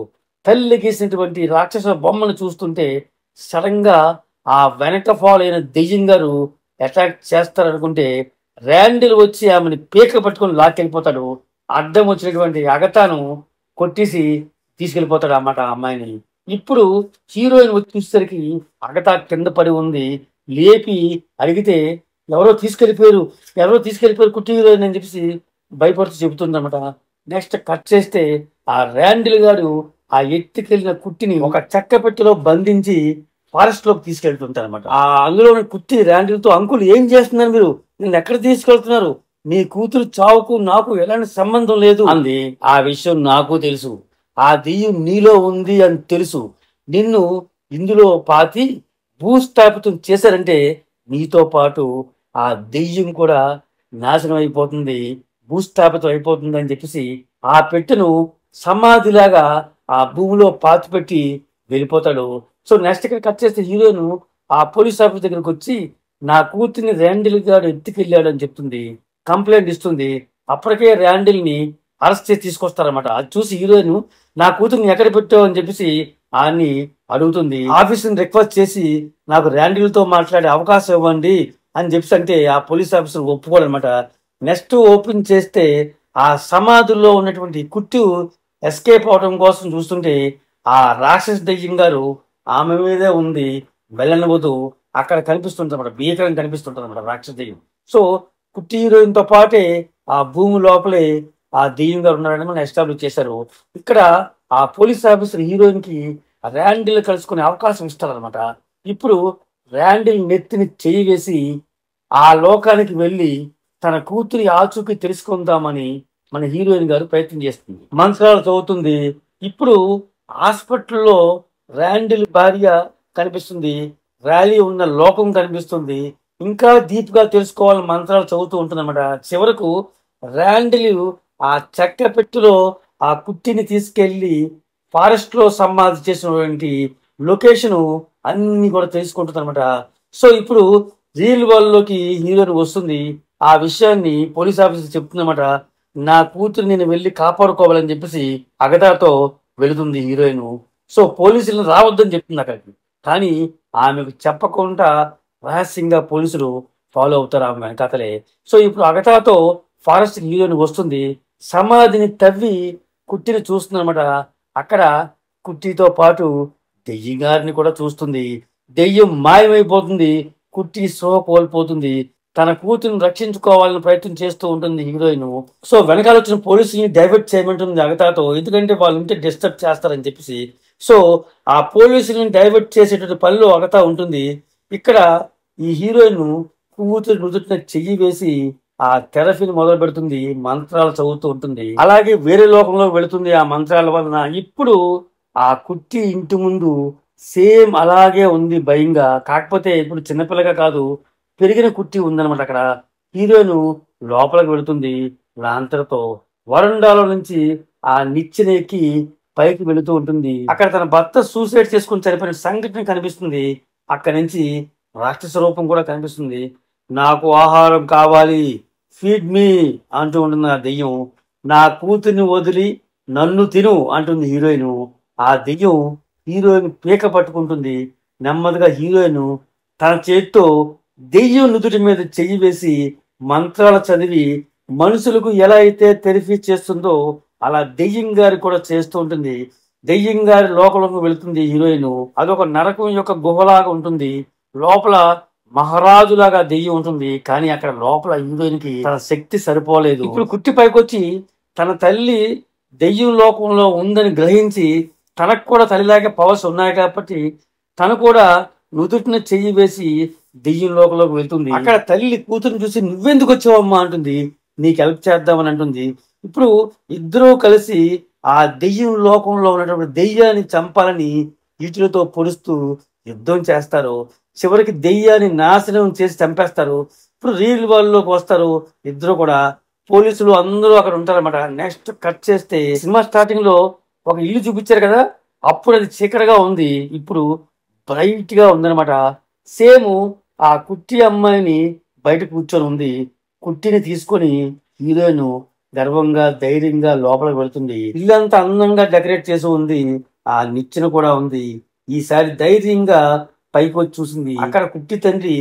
తల్లి గీసినటువంటి రాక్షస బొమ్మను చూస్తుంటే సడన్ గా ఆ వెనక ఫాలో అయిన దెయ్యం గారు అటాక్ చేస్తారనుకుంటే ర్యాండిల్ వచ్చి ఆమెను పీక పట్టుకొని లాక్కెళ్ళిపోతాడు. అడ్డం వచ్చినటువంటి అగతాను కొట్టేసి తీసుకెళ్ళిపోతాడు అన్నమాట ఆ అమ్మాయిని. ఇప్పుడు హీరోయిన్ వచ్చి చూసేసరికి అగతా కింద పడి ఉంది. లేపి అడిగితే ఎవరో తీసుకెళ్ళిపోయారు, ఎవరో తీసుకెళ్ళిపోయారు కుట్టి హీరోయిన్ అని చెప్పేసి భయపడుతూ చెబుతుంది అనమాట. నెక్స్ట్ కట్ చేస్తే ఆ ర్యాండిల్ గారు ఆ ఎత్తుకెళ్ళిన కుట్టిని ఒక చెక్క పెట్టెలో బంధించి ఫారెస్ట్ లోకి తీసుకెళ్తుంటారు అనమాట. ఆ అందులో ఉన్న కుట్టి ర్యాండిల్ తో, అంకుల్ ఏం చేస్తున్నారు మీరు, నిన్ను ఎక్కడ తీసుకెళ్తున్నారు, నీ కూతురు చావుకు నాకు ఎలాంటి సంబంధం లేదు అంది. ఆ విషయం నాకు తెలుసు, ఆ దెయ్యం నీలో ఉంది అని తెలుసు. నిన్ను ఇందులో పాతి భూస్థాపితం చేశారంటే నీతో పాటు ఆ దెయ్యం కూడా నాశనం అయిపోతుంది, భూస్థాపితం అయిపోతుంది అని చెప్పేసి ఆ పెట్టెను సమాధిలాగా ఆ భూమిలో పాతి పెట్టి వెళ్ళిపోతాడు. సో నెక్స్ట్ ఇక్కడ కట్ చేస్తే హీరోయిన్ ఆ పోలీస్ ఆఫీస్ దగ్గరకు వచ్చి నా కూతుర్ని ర్యాండిల్ గారు ఎత్తుకెళ్ళాడు అని చెప్తుంది, కంప్లైంట్ ఇస్తుంది. అప్పటికే ర్యాండిల్ ని అరెస్ట్ చేసి తీసుకొస్తారనమాట. అది చూసి హీరోయిన్ నా కూతుర్ని ఎక్కడ పెట్టావు అని చెప్పేసి ఆయన్ని అడుగుతుంది. ఆఫీసుని రిక్వెస్ట్ చేసి నాకు ర్యాండిల్ తో మాట్లాడే అవకాశం ఇవ్వండి అని చెప్పేసి అంటే ఆ పోలీస్ ఆఫీసర్ ఒప్పుకోడు అనమాట. నెక్స్ట్ ఓపెన్ చేస్తే ఆ సమాధుల్లో ఉన్నటువంటి కుట్టు ఎస్కేప్ అవడం కోసం చూస్తుంటే ఆ రాక్షస దెయ్యం గారు ఆమె మీదే ఉంది, వెళ్ళనవద్దు అక్కడ కనిపిస్తుంటది అనమాట, భీకరంగా కనిపిస్తుంటది అనమాట రాక్షస దెయ్యం. సో కుట్టి హీరోయిన్ తో పాటే ఆ భూమి లోపలే ఆ దెయ్యం గారు ఉన్నారని మనం ఎస్టాబ్లిష్ చేశారు. ఇక్కడ ఆ పోలీస్ ఆఫీసర్ హీరోయిన్ కి ర్యాండిల్ కలుసుకునే అవకాశం ఇస్తారనమాట. ఇప్పుడు ర్యాండిల్ నెత్తిని చేయి వేసి ఆ లోకానికి వెళ్ళి తన కూతురి ఆచూకీ తెలుసుకుందామని మన హీరోయిన్ గారు ప్రయత్నం చేస్తుంది, మంత్రాలు చదువుతుంది. ఇప్పుడు హాస్పిటల్లో ర్యాండిల్ భార్య కనిపిస్తుంది, ర్యాలీ ఉన్న లోకం కనిపిస్తుంది. ఇంకా డీప్ గా తెలుసుకోవాలని మంత్రాలు చదువుతూ ఉంటుంది అనమాట. చివరకు ర్యాండిల్ ఆ చెక్క పెట్టెలో ఆ కుట్టిని తీసుకెళ్లి ఫారెస్ట్ లో సమాధి చేసినటువంటి లొకేషన్ అన్ని కూడా తెలుసుకుంటుంది అనమాట. సో ఇప్పుడు రియల్ వరల్డ్ లోకి హీరోయిన్ వస్తుంది. ఆ విషయాన్ని పోలీస్ ఆఫీసర్ చెప్తుందన్నమాట. నా కూతురు నేను వెళ్ళి కాపాడుకోవాలని చెప్పేసి అగతాతో వెళుతుంది హీరోయిన్. సో పోలీసులను రావద్దని చెప్తుంది అక్కడికి, కానీ ఆమెకు చెప్పకుండా రహస్యంగా పోలీసులు ఫాలో అవుతారు ఆమె వెనకాతలే. సో ఇప్పుడు అగతాతో ఫారెస్ట్ హీరోయిన్ వస్తుంది, సమాధిని తవ్వి కుట్టిని చూస్తుందన్నమాట. అక్కడ కుట్టితో పాటు దెయ్యం గారిని కూడా చూస్తుంది. దెయ్యం మాయమైపోతుంది, కుట్టి స్పృహ కోల్పోతుంది. తన కూతురిని రక్షించుకోవాలని ప్రయత్నం చేస్తూ ఉంటుంది హీరోయిన్. సో వెనకాల వచ్చిన పోలీసుని డైవర్ట్ చేయమంటుంది అగతాతో, ఎందుకంటే వాళ్ళు ఉంటే డిస్టర్బ్ చేస్తారని చెప్పేసి. సో ఆ పోలీసుని డైవర్ట్ చేసేటువంటి పనిలో అగతా ఉంటుంది. ఇక్కడ ఈ హీరోయిన్ కూతురు నుదుటిన చెయ్యి వేసి ఆ థెరపీని మొదలు పెడుతుంది, మంత్రాలు చదువుతూ ఉంటుంది. అలాగే వేరే లోకంలో వెళుతుంది ఆ మంత్రాల వలన. ఇప్పుడు ఆ కుట్టి ఇంటి ముందు సేమ్ అలాగే ఉంది భయంగా, కాకపోతే ఇప్పుడు చిన్నపిల్లగా కాదు, పెరిగిన కుట్టి ఉందన్నమాట. అక్కడ హీరోయిన్ లోపలికి వెళుతుంది లాంతర్తో. వరండాలో నుంచి ఆ నిచ్చెన ఎక్కి పైకి వెళుతూ ఉంటుంది. అక్కడ తన భర్త సూసైడ్ చేసుకుని చనిపోయిన సంఘటన కనిపిస్తుంది. అక్కడి నుంచి రాక్షస రూపం కూడా కనిపిస్తుంది. నాకు ఆహారం కావాలి, ఫీడ్ మీ అంటూ ఉంటుంది ఆ దెయ్యం. నా కూతుర్ని వదిలి నన్ను తిను అంటుంది హీరోయిన్. ఆ దెయ్యం హీరోయిన్ పీక పట్టుకుంటుంది. నెమ్మదిగా హీరోయిన్ తన చేతితో దెయ్యం నుదుటి మీద చెయ్యి వేసి మంత్రాలు చదివి మనుషులకు ఎలా అయితే థెరపీ చేస్తుందో అలా దెయ్యం గారి కూడా చేస్తూ ఉంటుంది. దెయ్యం గారి లోకంలోకి వెళుతుంది హీరోయిన్. అదొక నరకం యొక్క గుహలాగా ఉంటుంది. లోపల మహారాజులాగా దెయ్యం ఉంటుంది, కానీ అక్కడ లోపల హీరోయిన్ కి తన శక్తి సరిపోలేదు. ఇప్పుడు కుట్టి పైకొచ్చి తన తల్లి దెయ్యం లోకంలో ఉందని గ్రహించి తనకు కూడా తల్లిలాగే పవర్స్ ఉన్నాయి కాబట్టి తను కూడా నుదుటిని చెయ్యి వేసి దెయ్యం లోకంలోకి వెళ్తుంది. అక్కడ తల్లి కూతురుని చూసి నువ్వెందుకు వచ్చావమ్మా అంటుంది, నీకు హెల్ప్ చేద్దామని అంటుంది. ఇప్పుడు ఇద్దరూ కలిసి ఆ దెయ్యం లోకంలో ఉన్నటువంటి దెయ్యాన్ని చంపాలని ఈటులతో పొడుస్తూ యుద్ధం చేస్తారు. చివరికి దెయ్యాన్ని నాశనం చేసి చంపేస్తారు. ఇప్పుడు రియల్ వరల్డ్ లోకి వస్తారు ఇద్దరు కూడా. పోలీసులు అందరూ అక్కడ ఉంటారన్నమాట. నెక్స్ట్ కట్ చేస్తే సినిమా స్టార్టింగ్ లో ఒక ఇల్లు చూపించారు కదా, అప్పుడు అది చీకటిగా ఉంది, ఇప్పుడు బ్రైట్ గా ఉందన్నమాట. సేమ్ ఆ కుట్టి అమ్మాయిని బయట కూర్చొని ఉంది. కుట్టిని తీసుకొని హీరోయిన్ గర్వంగా ధైర్యంగా లోపలికి వెళ్తుంది. ఇల్లంతా అందంగా డెకరేట్ చేసి ఉంది. ఆ నిచ్చెన కూడా ఉంది. ఈసారి ధైర్యంగా పైకి వచ్చి చూసింది. అక్కడ కుట్టి తండ్రి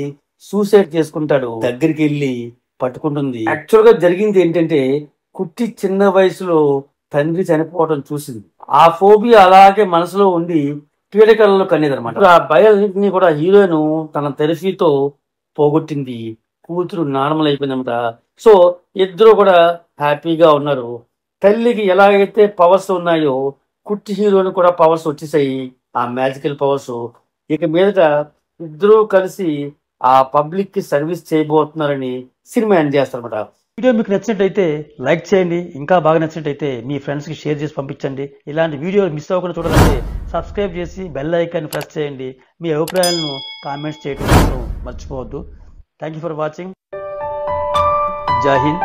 సూసైడ్ చేసుకుంటాడు. దగ్గరికి వెళ్ళి పట్టుకుంటుంది. యాక్చువల్ గా జరిగింది ఏంటంటే కుట్టి చిన్న వయసులో తండ్రి చనిపోవడం చూసింది. ఆ ఫోబియా అలాగే మనసులో ఉండి పీడకలలో కనేది అనమాట. ఆ భయాలన్నింటినీ కూడా హీరోయిన్ తన థెరపీతో పోగొట్టింది. కూతురు నార్మల్ అయిపోయిందన్నమాట. సో ఇద్దరు కూడా హ్యాపీగా ఉన్నారు. తల్లికి ఎలాగైతే పవర్స్ ఉన్నాయో కుట్టి హీరోని కూడా పవర్స్ వచ్చేసాయి. ఆ మ్యాజికల్ పవర్స్ ఇక మీదట ఇద్దరూ కలిసి ఆ పబ్లిక్ కి సర్వీస్ చేయబోతున్నారని సినిమా ఎండ్ చేస్తారన్నమాట. వీడియో మీకు నచ్చినట్టయితే లైక్ చేయండి. ఇంకా బాగా నచ్చినట్టయితే మీ ఫ్రెండ్స్కి షేర్ చేసి పంపించండి. ఇలాంటి వీడియోలు మిస్ అవ్వకుండా చూడాలంటే సబ్స్క్రైబ్ చేసి బెల్ ఐకాన్ ప్రెస్ చేయండి. మీ అభిప్రాయాలను కామెంట్స్ చేయడం మాత్రం మర్చిపోవద్దు. Thank you for watching. జై హింద్.